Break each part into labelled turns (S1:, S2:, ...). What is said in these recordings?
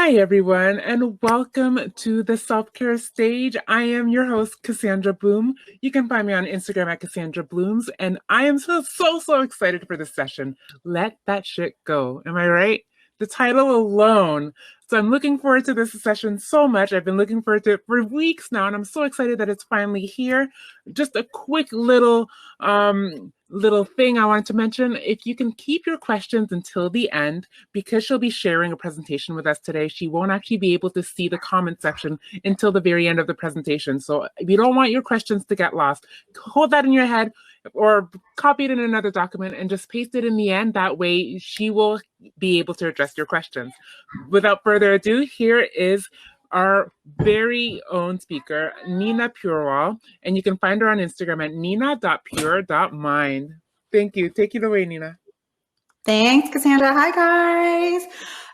S1: Hi, everyone, and welcome to the Self-Care Stage. I am your host, Cassandra Bloom. You can find me on Instagram at Cassandra Blooms, and I am so excited for this session. Let that shit go. Am I right? The title alone. So I'm looking forward to this session so much. I've been looking forward to it for weeks now, and I'm so excited that it's finally here. Just a quick little thing I wanted to mention. If you can keep your questions until the end, because she'll be sharing a presentation with us today, she won't actually be able to see the comment section until the very end of the presentation. So if you don't want your questions to get lost, hold that in your head or copy it in another document and just paste it in the end. That way she will be able to address your questions. Without further ado, here is our very own speaker, Nina Purewal, and you can find her on Instagram at nina.pure.mind. Thank you. Take it away, Nina.
S2: Thanks, Cassandra. Hi, guys.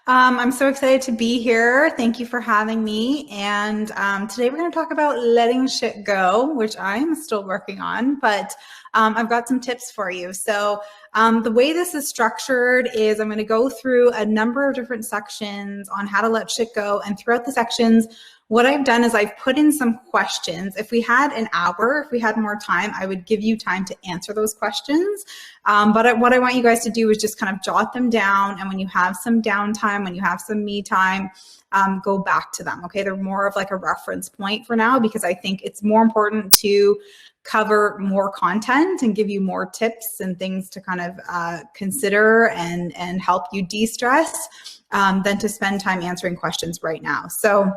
S2: I'm so excited to be here. Thank you for having me. And today we're going to talk about letting shit go, which I'm still working on, but I've got some tips for you. So the way this is structured is I'm going to go through a number of different sections on how to let shit go. And throughout the sections, what I've done is I've put in some questions. If we had an hour, if we had more time, I would give you time to answer those questions. But what I want you guys to do is just kind of jot them down. And when you have some downtime, when you have some me time, go back to them. Okay, they're more of like a reference point for now, because I think it's more important to cover more content and give you more tips and things to kind of consider and help you de-stress than to spend time answering questions right now. So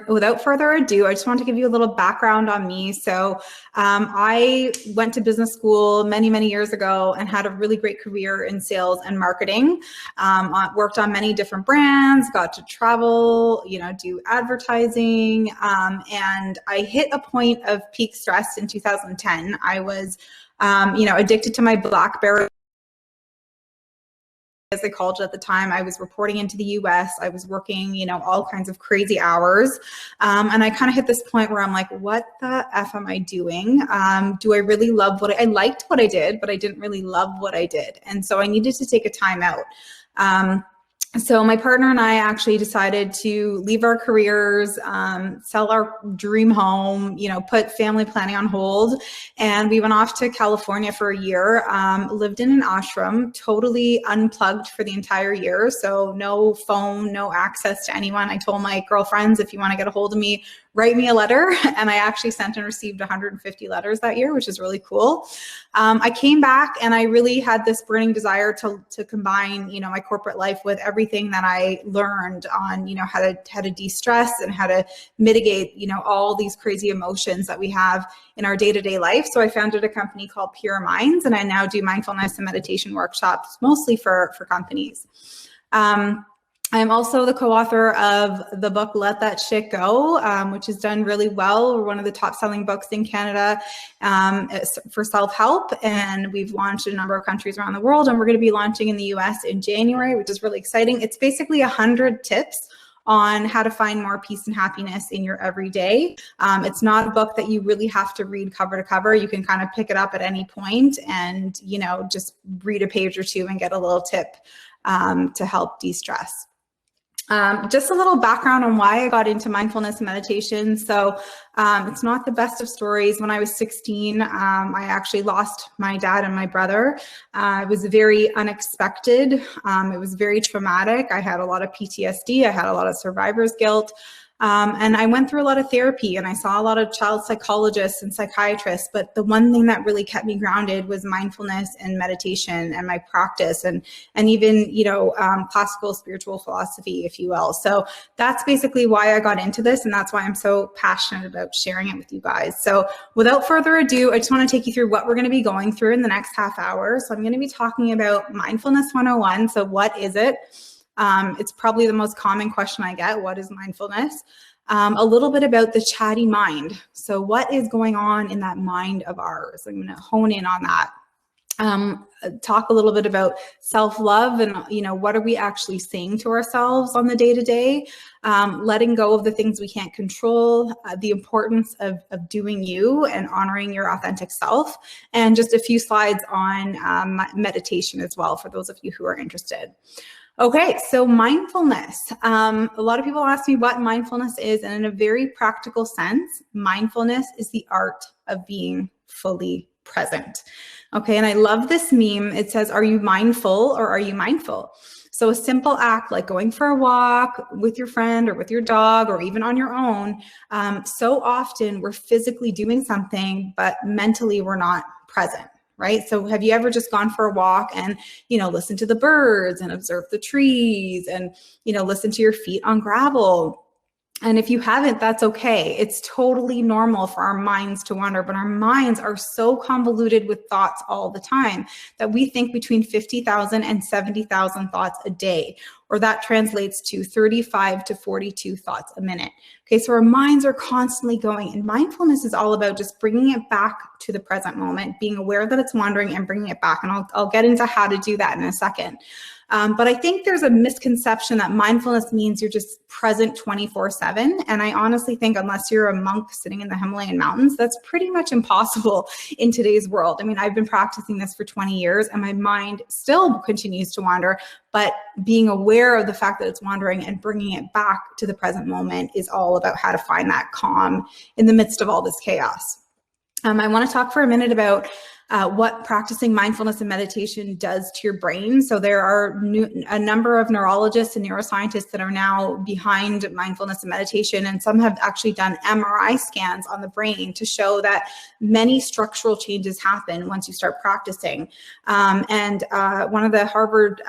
S2: without further ado, I just want to give you a little background on me. So I went to business school many years ago and had a really great career in sales and marketing. Worked on many different brands, got to travel, do advertising. And I hit a point of peak stress in 2010. I was, addicted to my BlackBerry, as they called it at the time. I was reporting into the US. I was working, all kinds of crazy hours. And I kind of hit this point where I'm like, what the F am I doing? Do I really love I liked what I did, but I didn't really love what I did. And so I needed to take a time out. So my partner and I actually decided to leave our careers, sell our dream home, put family planning on hold. And we went off to California for a year, lived in an ashram, totally unplugged for the entire year. So no phone, no access to anyone. I told my girlfriends, if you want to get a hold of me, write me a letter. And I actually sent and received 150 letters that year, which is really cool. I came back and I really had this burning desire to combine, my corporate life with everything that I learned on, how to de-stress and how to mitigate, all these crazy emotions that we have in our day-to-day life. So I founded a company called Pure Minds, and I now do mindfulness and meditation workshops, mostly for companies. I'm also the co-author of the book, Let That Shit Go, which has done really well. We're one of the top selling books in Canada for self-help. And we've launched in a number of countries around the world. And we're going to be launching in the US in January, which is really exciting. It's basically 100 tips on how to find more peace and happiness in your everyday. It's not a book that you really have to read cover to cover. You can kind of pick it up at any point and, just read a page or two and get a little tip to help de-stress. Just a little background on why I got into mindfulness and meditation. So it's not the best of stories. When I was 16, I actually lost my dad and my brother. It was very unexpected. It was very traumatic. I had a lot of PTSD. I had a lot of survivor's guilt. And I went through a lot of therapy and I saw a lot of child psychologists and psychiatrists, but the one thing that really kept me grounded was mindfulness and meditation and my practice and even, classical spiritual philosophy, if you will. So that's basically why I got into this. And that's why I'm so passionate about sharing it with you guys. So without further ado, I just want to take you through what we're going to be going through in the next half hour. So I'm going to be talking about mindfulness 101. So what is it? It's probably the most common question I get. What is mindfulness? A little bit about the chatty mind. So what is going on in that mind of ours? I'm going to hone in on that. Talk a little bit about self-love and, what are we actually saying to ourselves on the day-to-day? Letting go of the things we can't control, the importance of doing you and honoring your authentic self, and just a few slides on meditation as well, for those of you who are interested. Okay, so mindfulness. A lot of people ask me what mindfulness is, and in a very practical sense, mindfulness is the art of being fully present. Okay, and I love this meme. It says, are you mindful or are you mindful? So a simple act like going for a walk with your friend or with your dog or even on your own, so often we're physically doing something, but mentally we're not present. Right? So have you ever just gone for a walk and, listen to the birds and observe the trees and, listen to your feet on gravel? And if you haven't, that's okay. It's totally normal for our minds to wander, but our minds are so convoluted with thoughts all the time that we think between 50,000 and 70,000 thoughts a day, or that translates to 35 to 42 thoughts a minute. Okay, so our minds are constantly going, and mindfulness is all about just bringing it back to the present moment, being aware that it's wandering and bringing it back. And I'll get into how to do that in a second. But I think there's a misconception that mindfulness means you're just present 24/7. And I honestly think unless you're a monk sitting in the Himalayan mountains, that's pretty much impossible in today's world. I mean, I've been practicing this for 20 years and my mind still continues to wander, but being aware of the fact that it's wandering and bringing it back to the present moment is all about how to find that calm in the midst of all this chaos. I want to talk for a minute about what practicing mindfulness and meditation does to your brain. So there are a number of neurologists and neuroscientists that are now behind mindfulness and meditation, and some have actually done MRI scans on the brain to show that many structural changes happen once you start practicing. And one of the Harvard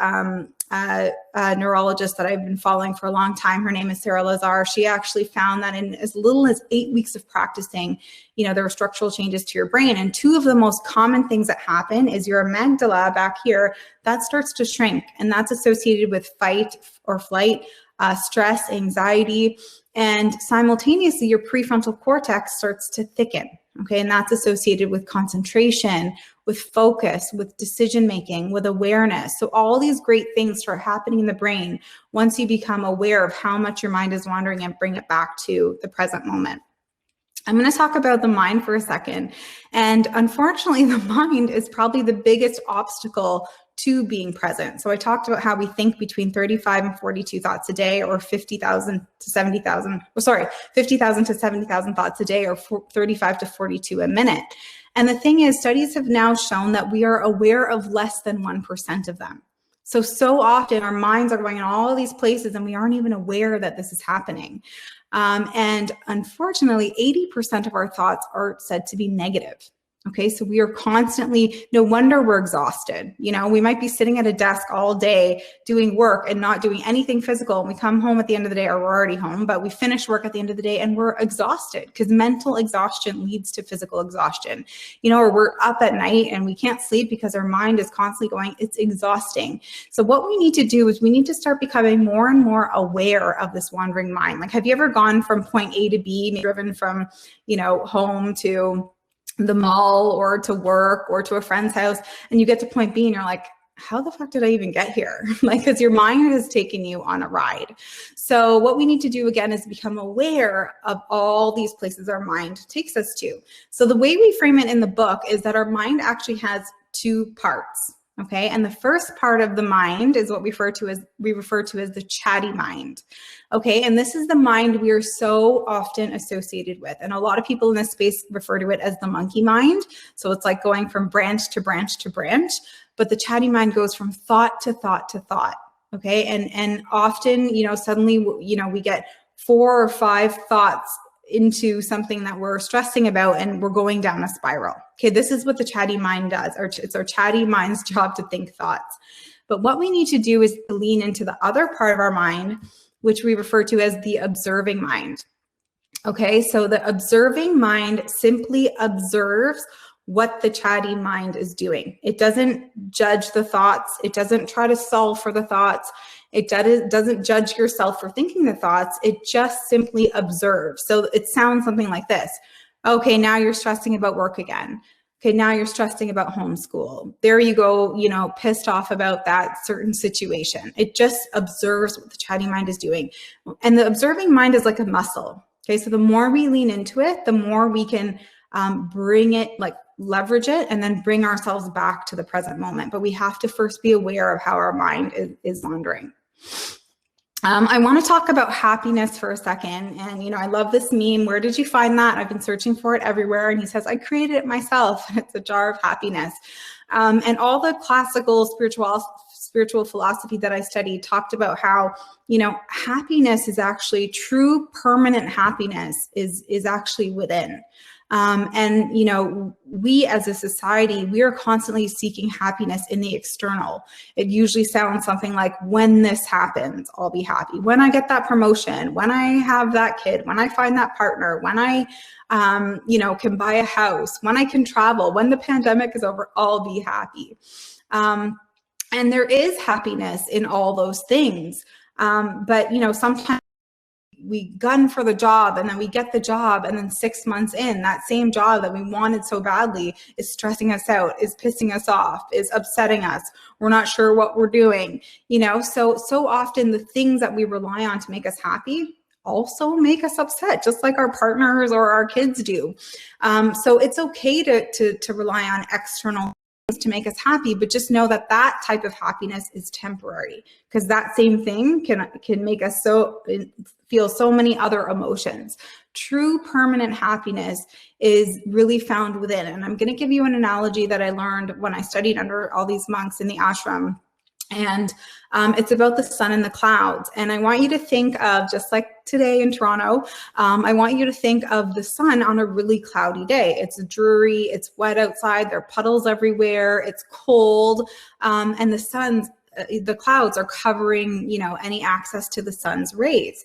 S2: neurologist that I've been following for a long time, her name is Sarah Lazar. She actually found that in as little as 8 weeks of practicing, there were structural changes to your brain. And two of the most common things that happen is your amygdala back here, that starts to shrink. And that's associated with fight or flight, stress, anxiety, and simultaneously your prefrontal cortex starts to thicken. Okay, and that's associated with concentration, with focus, with decision-making, with awareness. So all these great things start happening in the brain once you become aware of how much your mind is wandering and bring it back to the present moment. I'm going to talk about the mind for a second. And unfortunately, the mind is probably the biggest obstacle to being present. So I talked about how we think between 35 and 42 thoughts a day, or 50,000 to 70,000 thoughts a day, or 35 to 42 a minute. And the thing is, studies have now shown that we are aware of less than 1% of them. So often our minds are going in all these places and we aren't even aware that this is happening. And unfortunately, 80% of our thoughts are said to be negative. Okay, so we are constantly, no wonder we're exhausted. We might be sitting at a desk all day doing work and not doing anything physical. And we come home at the end of the day, or we're already home, but we finish work at the end of the day and we're exhausted, because mental exhaustion leads to physical exhaustion. Or we're up at night and we can't sleep because our mind is constantly going. It's exhausting. So what we need to do is we need to start becoming more and more aware of this wandering mind. Like, have you ever gone from point A to B, maybe driven from, home to the mall or to work or to a friend's house, and you get to point B and you're like, how the fuck did I even get here? Because your mind has taken you on a ride. So what we need to do again is become aware of all these places our mind takes us to. So the way we frame it in the book is that our mind actually has two parts. Okay, and the first part of the mind is what we refer to as the chatty mind. Okay, and this is the mind we are so often associated with. And a lot of people in this space refer to it as the monkey mind. So it's like going from branch to branch to branch, but the chatty mind goes from thought to thought to thought. Okay, and often, suddenly, we get 4 or 5 thoughts into something that we're stressing about and we're going down a spiral. Okay, this is what the chatty mind does. It's our chatty mind's job to think thoughts. But what we need to do is to lean into the other part of our mind, which we refer to as the observing mind. Okay, so the observing mind simply observes what the chatty mind is doing. It doesn't judge the thoughts. It doesn't try to solve for the thoughts. It doesn't judge yourself for thinking the thoughts. It just simply observes. So it sounds something like this. Okay, now you're stressing about work again. Okay, now you're stressing about homeschool. There you go, pissed off about that certain situation. It just observes what the chatty mind is doing. And the observing mind is like a muscle. Okay, so the more we lean into it, the more we can bring it, leverage it, and then bring ourselves back to the present moment. But we have to first be aware of how our mind is wandering. I want to talk about happiness for a second. And, I love this meme. Where did you find that? I've been searching for it everywhere. And he says, I created it myself. It's a jar of happiness. And all the classical spiritual philosophy that I studied talked about how, happiness is actually true, permanent happiness is actually within. And, we as a society, we are constantly seeking happiness in the external. It usually sounds something like, when this happens, I'll be happy. When I get that promotion, when I have that kid, when I find that partner, when I, can buy a house, when I can travel, when the pandemic is over, I'll be happy. And there is happiness in all those things. But, sometimes we gun for the job and then we get the job, and then 6 months in, that same job that we wanted so badly is stressing us out, is pissing us off, is upsetting us. We're not sure what we're doing, so often the things that we rely on to make us happy also make us upset, just like our partners or our kids do. So it's okay to rely on external to make us happy, but just know that that type of happiness is temporary, because that same thing can make us feel so many other emotions. True permanent happiness is really found within. And I'm going to give you an analogy that I learned when I studied under all these monks in the ashram. And it's about the sun and the clouds. And I want you to think of, just like today in Toronto, I want you to think of the sun on a really cloudy day. It's dreary, it's wet outside, there are puddles everywhere, it's cold, and the clouds are covering, any access to the sun's rays.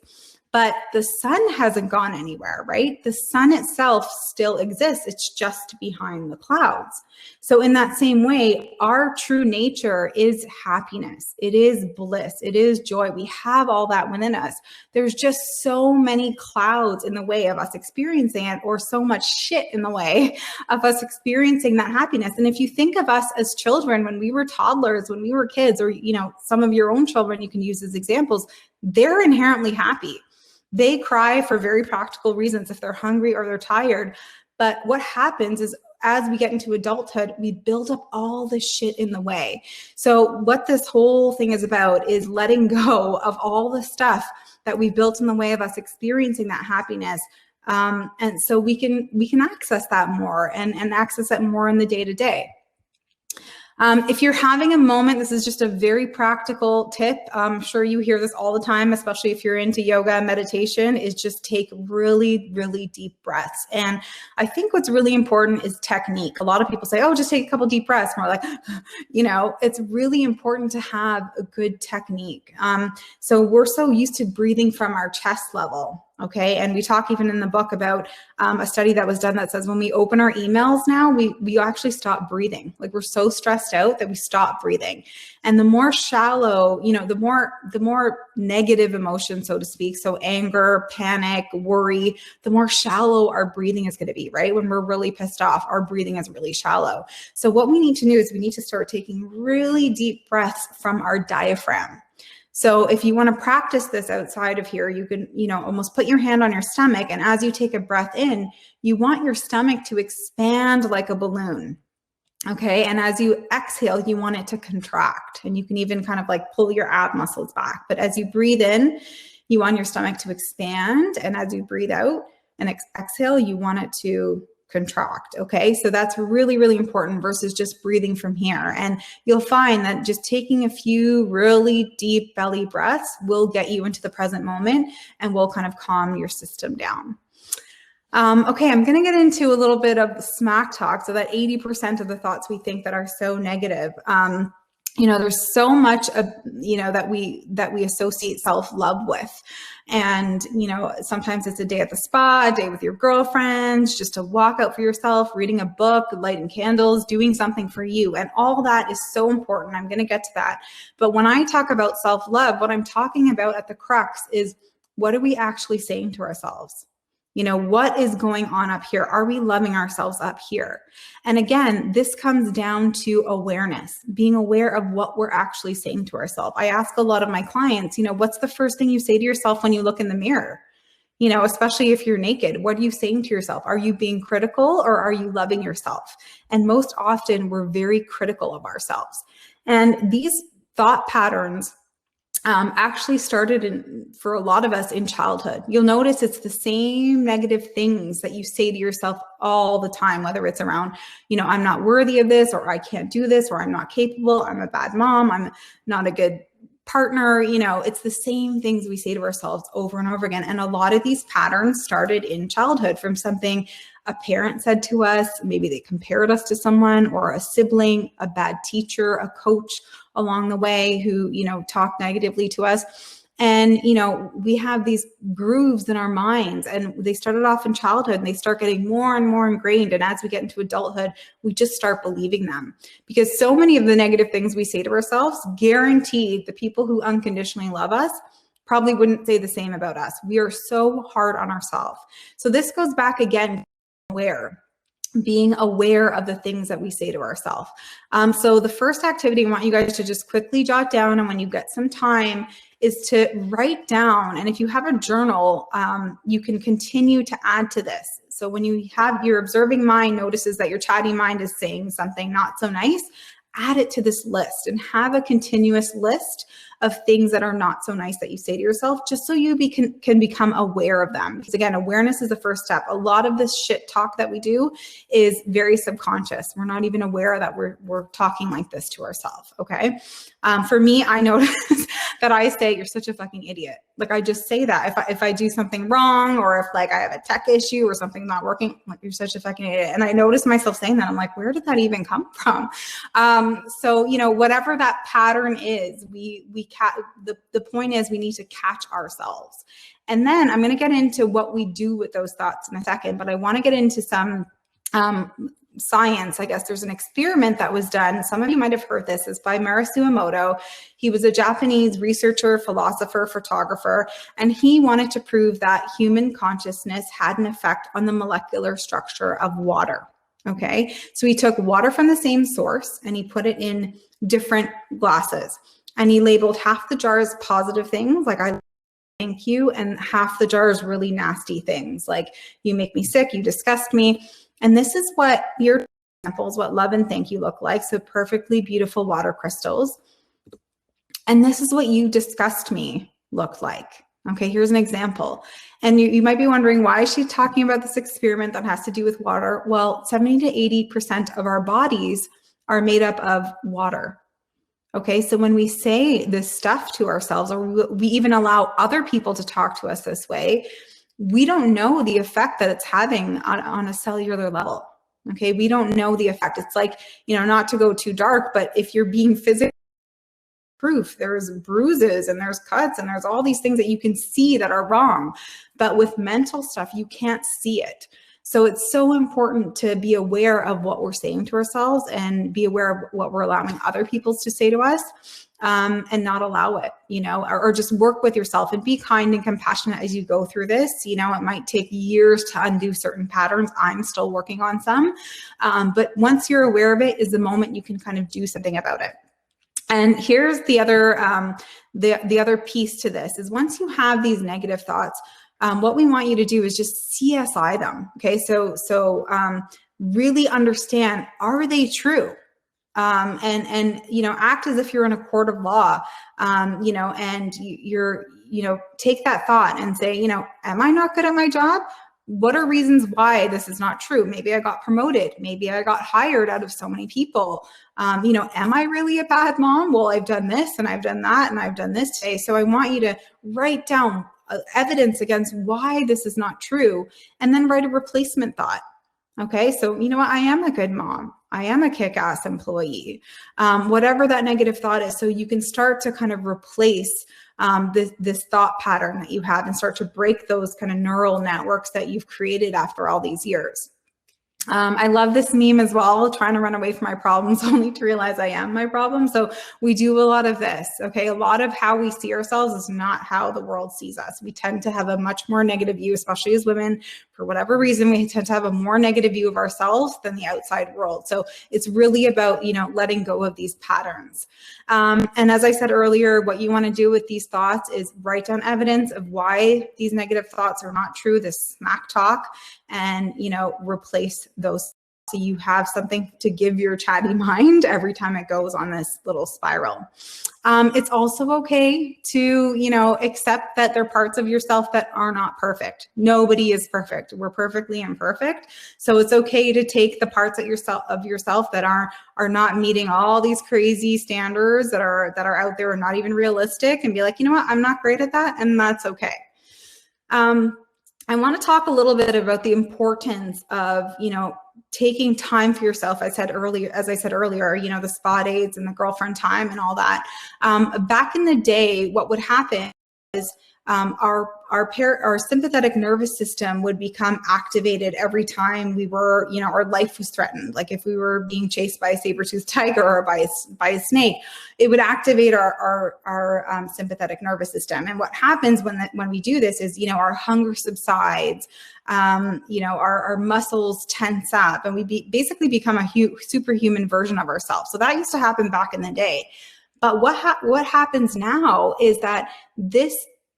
S2: But the sun hasn't gone anywhere, right? The sun itself still exists. It's just behind the clouds. So in that same way, our true nature is happiness. It is bliss. It is joy. We have all that within us. There's just so many clouds in the way of us experiencing it, or so much shit in the way of us experiencing that happiness. And if you think of us as children, when we were toddlers, when we were kids, or, some of your own children you can use as examples, they're inherently happy. They cry for very practical reasons if they're hungry or they're tired. But what happens is, as we get into adulthood, we build up all this shit in the way. So what this whole thing is about is letting go of all the stuff that we built in the way of us experiencing that happiness. And so we can access that more and access it more in the day-to-day. If you're having a moment, this is just a very practical tip. I'm sure you hear this all the time, especially if you're into yoga and meditation, is just take really, really deep breaths. And I think what's really important is technique. A lot of people say, oh, just take a couple deep breaths. And we're like, it's really important to have a good technique. So we're so used to breathing from our chest level. Okay. And we talk even in the book about a study that was done that says when we open our emails now, we actually stop breathing. Like, we're so stressed out that we stop breathing. And the more shallow, the more negative emotion, so to speak, so anger, panic, worry, the more shallow our breathing is going to be, right? When we're really pissed off, our breathing is really shallow. So what we need to do is we need to start taking really deep breaths from our diaphragm. So if you want to practice this outside of here, you can, almost put your hand on your stomach. And as you take a breath in, you want your stomach to expand like a balloon. Okay. And as you exhale, you want it to contract. And you can even kind of like pull your ab muscles back. But as you breathe in, you want your stomach to expand. And as you breathe out and exhale, you want it to contract. Okay. So that's really, really important versus just breathing from here. And you'll find that just taking a few really deep belly breaths will get you into the present moment and will kind of calm your system down. Okay, I'm going to get into a little bit of smack talk. So that 80% of the thoughts we think that are so negative, there's so much of, that we associate self-love with. And, sometimes it's a day at the spa, a day with your girlfriends, just a walk out for yourself, reading a book, lighting candles, doing something for you. And all that is so important. I'm going to get to that. But when I talk about self-love, what I'm talking about at the crux is, what are we actually saying to ourselves? What is going on up here? Are we loving ourselves up here? And again, this comes down to awareness, being aware of what we're actually saying to ourselves. I ask a lot of my clients, what's the first thing you say to yourself when you look in the mirror? Especially if you're naked, what are you saying to yourself? Are you being critical or are you loving yourself? And most often we're very critical of ourselves. And these thought patterns, actually started for a lot of us in childhood. You'll notice it's the same negative things that you say to yourself all the time, whether it's around, I'm not worthy of this, or I can't do this, or I'm not capable, I'm a bad mom, I'm not a good partner. It's the same things we say to ourselves over and over again. And a lot of these patterns started in childhood from something a parent said to us. Maybe they compared us to someone, or a sibling, a bad teacher, a coach along the way who, talked negatively to us. And, we have these grooves in our minds, and they started off in childhood, and they start getting more and more ingrained. And as we get into adulthood, we just start believing them, because so many of the negative things we say to ourselves, guaranteed the people who unconditionally love us probably wouldn't say the same about us. We are so hard on ourselves. So this goes back again, being aware of the things that we say to ourselves. So the first activity I want you guys to just quickly jot down, and when you get some time, is to write down. And if you have a journal, you can continue to add to this. So when you have your observing mind notices that your chatty mind is saying something not so nice, add it to this list and have a continuous list of things that are not so nice that you say to yourself, just so you can become aware of them. Because again, awareness is the first step. A lot of this shit talk that we do is very subconscious. We're not even aware that we're talking like this to ourselves, okay? For me, I notice that I say, you're such a fucking idiot. Like, I just say that. If I do something wrong, or if like I have a tech issue or something not working, I'm like, you're such a fucking idiot. And I notice myself saying that. I'm like, where did that even come from? So, whatever that pattern is, the point is we need to catch ourselves. And then I'm going to get into what we do with those thoughts in a second, but I want to get into some science. I guess there's an experiment that was done. Some of you might have heard this. It's by Marasu Emoto. He was a Japanese researcher, philosopher, photographer, and he wanted to prove that human consciousness had an effect on the molecular structure of water. Okay, so he took water from the same source and he put it in different glasses, and he labeled half the jars positive things like I thank you, and half the jars really nasty things like you make me sick, you disgust me. And this is what your examples, what love and thank you look like. So perfectly beautiful water crystals. And this is what you disgust me looked like. Okay, here's an example. And you might be wondering, why is she talking about this experiment that has to do with water? Well, 70 to 80% of our bodies are made up of water. Okay, so when we say this stuff to ourselves, or we even allow other people to talk to us this way, we don't know the effect that it's having on a cellular level. Okay, we don't know the effect. It's like, not to go too dark, but if you're being physically proof, there's bruises and there's cuts and there's all these things that you can see that are wrong. But with mental stuff, you can't see it. So it's so important to be aware of what we're saying to ourselves and be aware of what we're allowing other people to say to us, and not allow it, or just work with yourself and be kind and compassionate as you go through this. It might take years to undo certain patterns. I'm still working on some, but once you're aware of it is the moment you can kind of do something about it. And here's the other the other piece to this is, once you have these negative thoughts, what we want you to do is just CSI them. Okay, so really understand, are they true? And act as if you're in a court of law, and you're take that thought and say, am I not good at my job? What are reasons why this is not true? Maybe I got promoted. Maybe I got hired out of so many people. Am I really a bad mom? Well, I've done this and I've done that and I've done this today. So I want you to write down evidence against why this is not true, and then write a replacement thought. Okay, so what? I am a good mom. I am a kick-ass employee. Whatever that negative thought is, so you can start to kind of replace this thought pattern that you have and start to break those kind of neural networks that you've created after all these years. I love this meme as well, trying to run away from my problems only to realize I am my problem. So we do a lot of this, okay? A lot of how we see ourselves is not how the world sees us. We tend to have a much more negative view, especially as women. For whatever reason, we tend to have a more negative view of ourselves than the outside world. So it's really about, letting go of these patterns. And as I said earlier, what you want to do with these thoughts is write down evidence of why these negative thoughts are not true, this smack talk, and, replace those so you have something to give your chatty mind every time it goes on this little spiral. It's also okay to, you know, accept that there are parts of yourself that are not perfect. Nobody is perfect. We're perfectly imperfect. So it's okay to take the parts of yourself that are not meeting all these crazy standards that are out there and not even realistic, and be like, you know what, I'm not great at that, and that's okay. I want to talk a little bit about the importance of, you know, taking time for yourself. As I said earlier, you know, the spa dates and the girlfriend time and all that. Back in the day, what would happen is our sympathetic nervous system would become activated every time we were, you know, our life was threatened. Like if we were being chased by a saber-toothed tiger or by a snake, it would activate our sympathetic nervous system. And what happens when we do this is, you know, our hunger subsides, you know, our muscles tense up, and we basically become a superhuman version of ourselves. So that used to happen back in the day. But what happens now is that this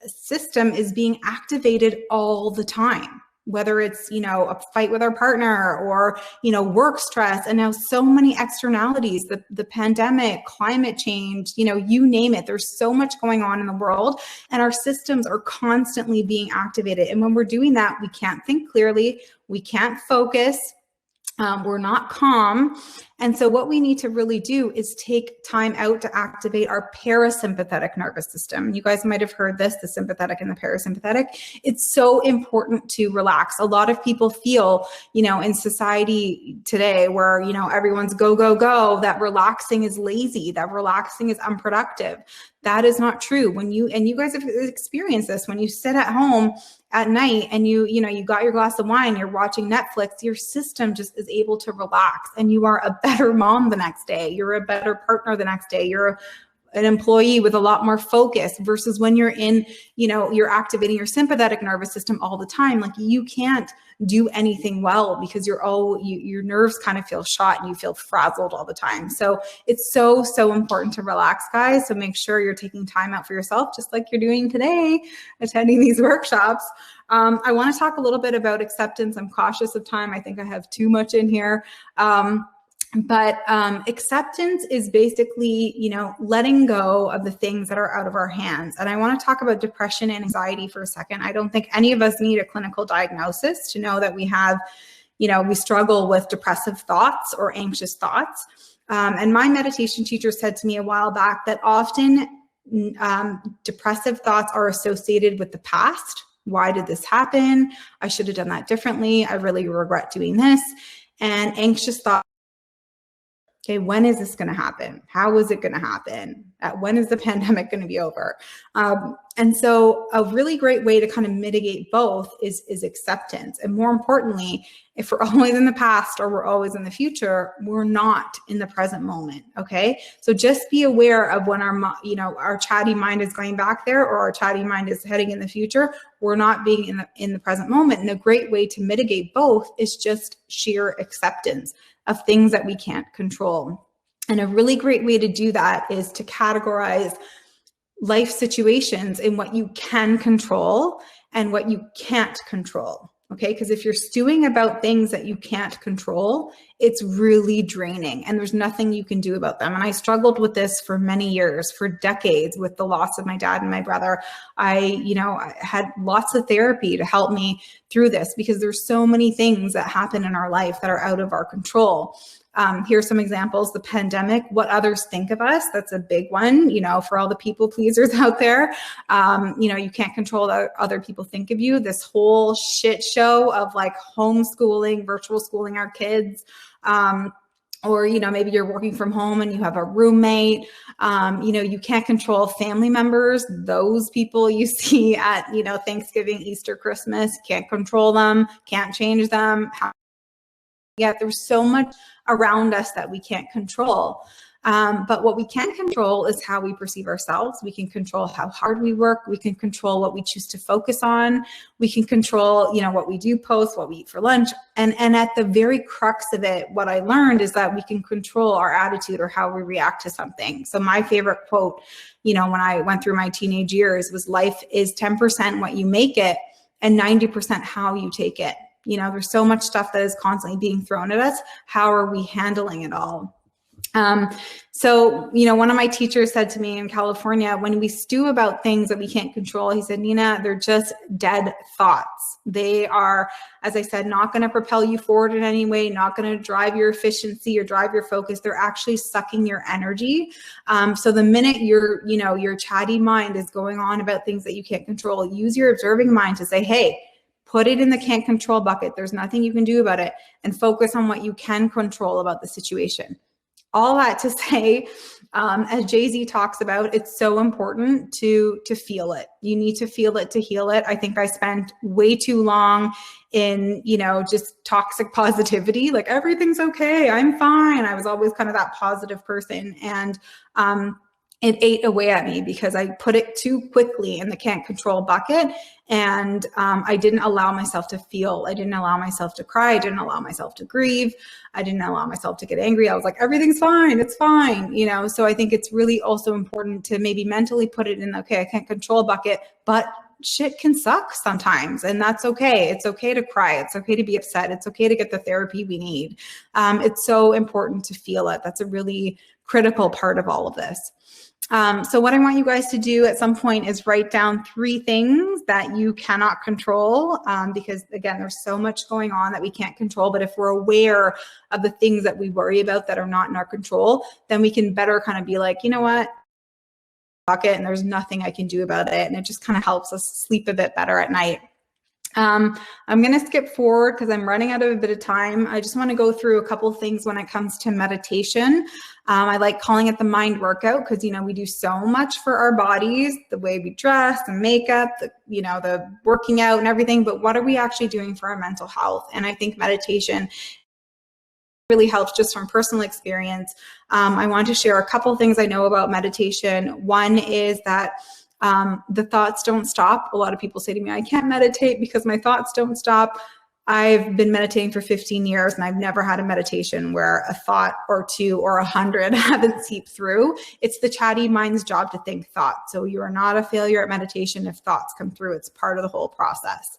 S2: system is being activated all the time, whether it's, you know, a fight with our partner or, you know, work stress, and now so many externalities, the pandemic, climate change, you know, you name it. There's so much going on in the world, and our systems are constantly being activated. And when we're doing that, we can't think clearly, we can't focus, we're not calm. And so what we need to really do is take time out to activate our parasympathetic nervous system. You guys might have heard this, the sympathetic and the parasympathetic. It's so important to relax. A lot of people feel, you know, in society today where, you know, everyone's go, go, go, that relaxing is lazy, that relaxing is unproductive. That is not true. And you guys have experienced this, when you sit at home at night and you know, you got your glass of wine, you're watching Netflix, your system just is able to relax, and you are a better mom the next day. You're a better partner the next day. You're an employee with a lot more focus, versus when you're in, you know, you're activating your sympathetic nervous system all the time. Like you can't do anything well because your nerves kind of feel shot and you feel frazzled all the time. So it's so important to relax, guys. So make sure you're taking time out for yourself, just like you're doing today, attending these workshops. I want to talk a little bit about acceptance. I'm cautious of time. I think I have too much in here. But acceptance is basically, you know, letting go of the things that are out of our hands. And I want to talk about depression and anxiety for a second. I don't think any of us need a clinical diagnosis to know that we have, you know, we struggle with depressive thoughts or anxious thoughts. And my meditation teacher said to me a while back that often depressive thoughts are associated with the past. Why did this happen? I should have done that differently. I really regret doing this. And anxious thoughts. Okay, when is this going to happen? How is it going to happen? When is the pandemic going to be over? And so a really great way to kind of mitigate both is acceptance. And more importantly, if we're always in the past or we're always in the future, we're not in the present moment. Okay, so just be aware of when our chatty mind is going back there, or our chatty mind is heading in the future. We're not being in the present moment. And a great way to mitigate both is just sheer acceptance of things that we can't control. And a really great way to do that is to categorize life situations in what you can control and what you can't control. Okay, because if you're stewing about things that you can't control, it's really draining and there's nothing you can do about them. And I struggled with this for many years, for decades, with the loss of my dad and my brother. I had lots of therapy to help me through this, because there's so many things that happen in our life that are out of our control. Here's some examples. The pandemic, what others think of us. That's a big one, for all the people pleasers out there. You can't control what other people think of you. This whole shit show of like homeschooling, virtual schooling our kids. Or, maybe you're working from home and you have a roommate. You can't control family members. Those people you see at, Thanksgiving, Easter, Christmas, can't control them, can't change them. Yet there's so much around us that we can't control. But what we can control is how we perceive ourselves. We can control how hard we work. We can control what we choose to focus on. We can control, what we do post, what we eat for lunch. And at the very crux of it, what I learned is that we can control our attitude or how we react to something. So my favorite quote, when I went through my teenage years was, life is 10% what you make it and 90% how you take it. There's so much stuff that is constantly being thrown at us. How are we handling it all? So, one of my teachers said to me in California, when we stew about things that we can't control, he said, Nina, they're just dead thoughts. They are, as I said, not going to propel you forward in any way, not going to drive your efficiency or drive your focus. They're actually sucking your energy. So the minute your chatty mind is going on about things that you can't control, use your observing mind to say, hey, put it in the can't control bucket. There's nothing you can do about it, and focus on what you can control about the situation. All that to say, as Jay-Z talks about, it's so important to feel it. You need to feel it to heal it. I think I spent way too long in, just toxic positivity, like everything's okay, I'm fine. I was always kind of that positive person. And it ate away at me because I put it too quickly in the can't control bucket. And I didn't allow myself to feel. I didn't allow myself to cry. I didn't allow myself to grieve. I didn't allow myself to get angry. I was like, everything's fine. It's fine. So I think it's really also important to maybe mentally put it in, okay, I can't control bucket, but shit can suck sometimes, and that's okay. It's okay to cry. It's okay to be upset. It's okay to get the therapy we need. It's so important to feel it. That's a really critical part of all of this. So what I want you guys to do at some point is write down 3 things that you cannot control, because again, there's so much going on that we can't control. But if we're aware of the things that we worry about that are not in our control, then we can better kind of be like, you know what, bucket, and there's nothing I can do about it. And it just kind of helps us sleep a bit better at night. I'm going to skip forward because I'm running out of a bit of time. I just want to go through a couple things when it comes to meditation. I like calling it the mind workout because, we do so much for our bodies, the way we dress, the makeup, the working out and everything. But what are we actually doing for our mental health? And I think meditation really helps just from personal experience. I want to share a couple things I know about meditation. One is that the thoughts don't stop. A lot of people say to me, I can't meditate because my thoughts don't stop. I've been meditating for 15 years and I've never had a meditation where a thought or 2 or 100 haven't seeped through. It's the chatty mind's job to think thoughts. So you are not a failure at meditation if thoughts come through. It's part of the whole process.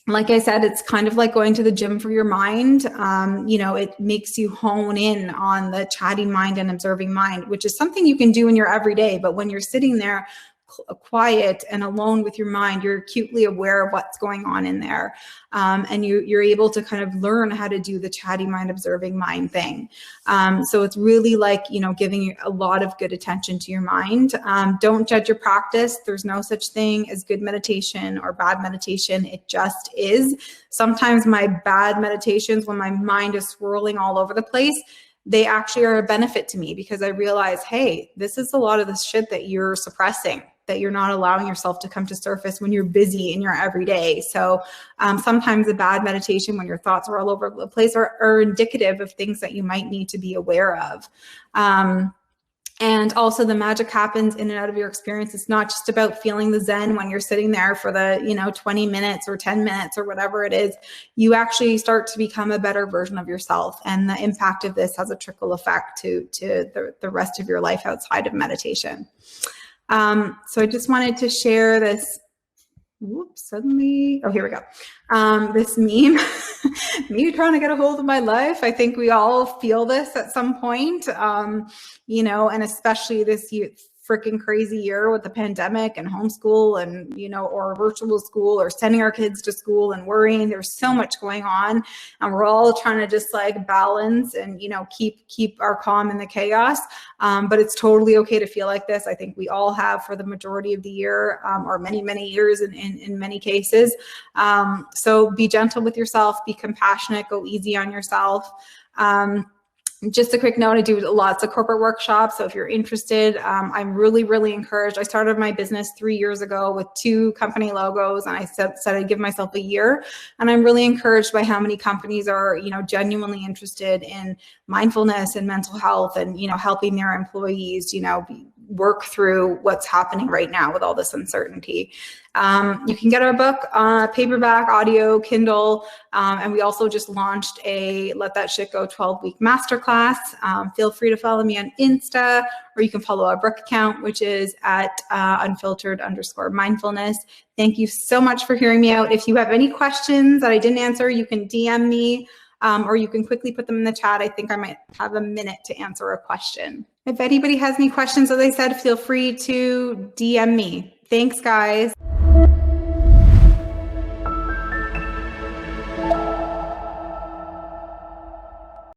S2: Like I said, it's kind of like going to the gym for your mind. It makes you hone in on the chatty mind and observing mind, which is something you can do in your everyday. But when you're sitting there quiet and alone with your mind, you're acutely aware of what's going on in there. And you're able to kind of learn how to do the chatty mind, observing mind thing. So it's really like, giving you a lot of good attention to your mind. Don't judge your practice. There's no such thing as good meditation or bad meditation. It just is. Sometimes my bad meditations, when my mind is swirling all over the place, they actually are a benefit to me because I realize, hey, this is a lot of the shit that you're suppressing, that you're not allowing yourself to come to surface when you're busy in your everyday. So sometimes a bad meditation when your thoughts are all over the place are indicative of things that you might need to be aware of. And also the magic happens in and out of your experience. It's not just about feeling the Zen when you're sitting there for the, 20 minutes or 10 minutes or whatever it is. You actually start to become a better version of yourself. And the impact of this has a trickle effect to the rest of your life outside of meditation. So I just wanted to share this. Whoops, suddenly. Oh, here we go. This meme, me trying to get a hold of my life. I think we all feel this at some point, and especially this freaking crazy year with the pandemic and homeschool and, or virtual school or sending our kids to school and worrying. There's so much going on and we're all trying to just like balance and, keep our calm in the chaos. But it's totally okay to feel like this. I think we all have for the majority of the year, or many, many years in many cases. So be gentle with yourself, be compassionate, go easy on yourself. Just a quick note, I do lots of corporate workshops. So if you're interested, I'm really, really encouraged. I started my business 3 years ago with 2 company logos, and I said I'd give myself a year. And I'm really encouraged by how many companies are, genuinely interested in mindfulness and mental health and, helping their employees, work through what's happening right now with all this uncertainty. You can get our book, paperback, audio, Kindle, and we also just launched a Let That Shit Go 12-week masterclass. Feel free to follow me on Insta, or you can follow our Brooke account, which is at unfiltered_mindfulness. Thank you so much for hearing me out. If you have any questions that I didn't answer, you can DM me, or you can quickly put them in the chat. I think I might have a minute to answer a question. If anybody has any questions, as I said, feel free to DM me. Thanks, guys.